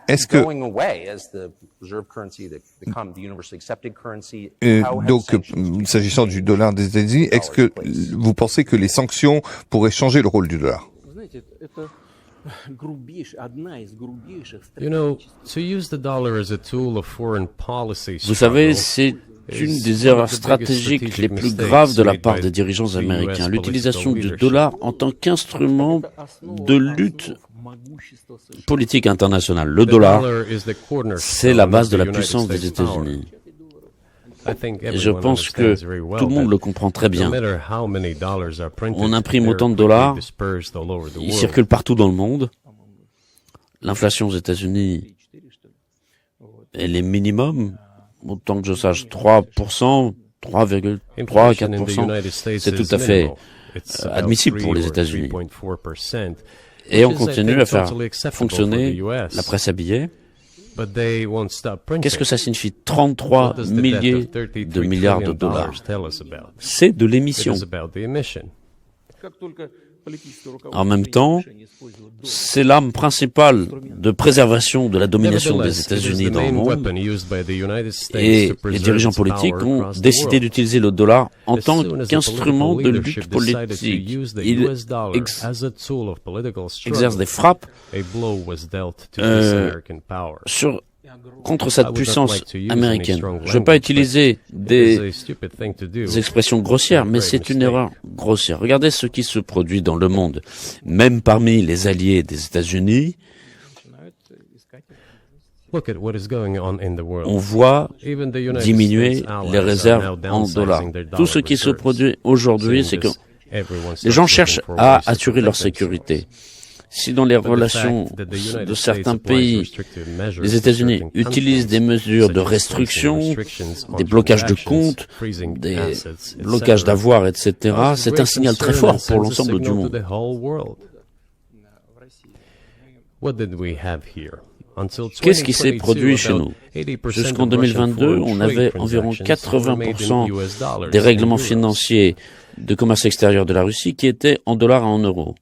Est-ce que donc, s'agissant du dollar des États-Unis, est-ce que vous pensez que les sanctions pourraient changer le rôle du dollar? Vous savez, c'est une des erreurs stratégiques les plus graves de la part des dirigeants américains, l'utilisation du dollar en tant qu'instrument de lutte politique internationale. Le dollar, c'est la base de la puissance des États-Unis. Et je pense que tout le monde le comprend très bien. On imprime autant de dollars, ils circulent partout dans le monde. L'inflation aux États-Unis, elle est minimum, autant que je sache, 3%, 3,3 à 4%. C'est tout à fait admissible pour les États-Unis. Et on continue à faire fonctionner la presse à billets. Qu'est-ce que ça signifie? 33 milliers de milliards de dollars. C'est de l'émission. En même temps, c'est l'arme principale de préservation de la domination des États-Unis dans le monde. Et les dirigeants politiques ont décidé d'utiliser le dollar en tant qu'instrument de lutte politique. Ils exercent des frappes contre cette puissance américaine. Je ne vais pas utiliser des expressions grossières, mais c'est une erreur grossière. Regardez ce qui se produit dans le monde. Même parmi les alliés des États-Unis, on voit diminuer les réserves en dollars. Tout ce qui se produit aujourd'hui, c'est que les gens cherchent à assurer leur sécurité. Si dans les relations de certains pays, les États-Unis utilisent des mesures de restriction, des blocages de comptes, des blocages d'avoirs, etc., c'est un signal très fort pour l'ensemble du monde. Qu'est-ce qui s'est produit chez nous? Jusqu'en 2022, on avait environ 80% des règlements financiers de commerce extérieur de la Russie qui étaient en dollars et en euros.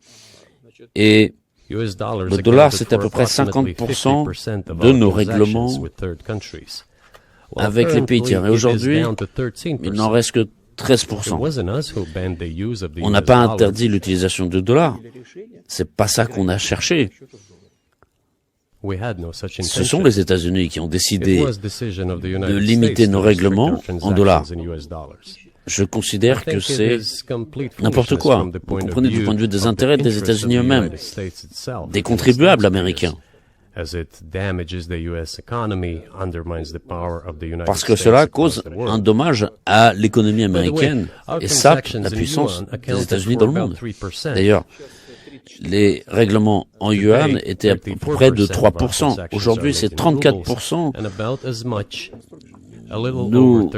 Et le dollar, c'est à peu près 50% de nos règlements avec les pays tiers. Et aujourd'hui, il n'en reste que 13%. On n'a pas interdit l'utilisation du dollar. C'est pas ça qu'on a cherché. Ce sont les États-Unis qui ont décidé de limiter nos règlements en dollars. Je considère que c'est n'importe quoi. Vous comprenez du point de vue des intérêts des États-Unis eux-mêmes, des contribuables américains. Parce que cela cause un dommage à l'économie américaine et sape la puissance des États-Unis dans le monde. D'ailleurs, les règlements en yuan étaient à peu près de 3%. Aujourd'hui, c'est 34%. Nous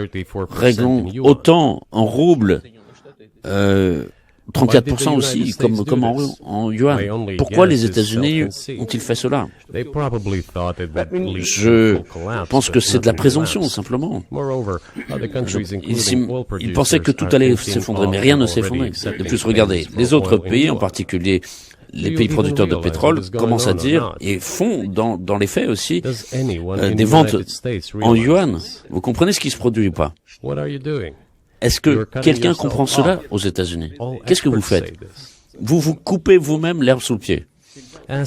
réglons autant en roubles, 34% aussi, comme en yuan. Pourquoi les États-Unis ont-ils fait cela? Je pense que c'est de la présomption, simplement. Ils pensaient que tout allait s'effondrer, mais rien ne s'est effondré. De plus, regardez, les autres pays, en particulier les pays producteurs de pétrole, commencent à dire, et font dans les faits aussi, des ventes en yuan. Vous comprenez ce qui se produit ou pas? Est-ce que quelqu'un comprend cela aux États-Unis? Qu'est-ce que vous faites? Vous vous coupez vous-même l'herbe sous le pied.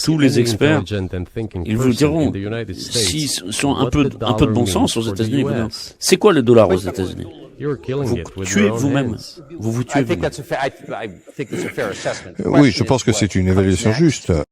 Tous les experts, ils vous diront, s'ils sont un peu de bon sens aux États-Unis, c'est quoi le dollar aux États-Unis? Vous tuez vous-même. Vous vous tuez vous-même. Oui, je pense que c'est une évaluation juste.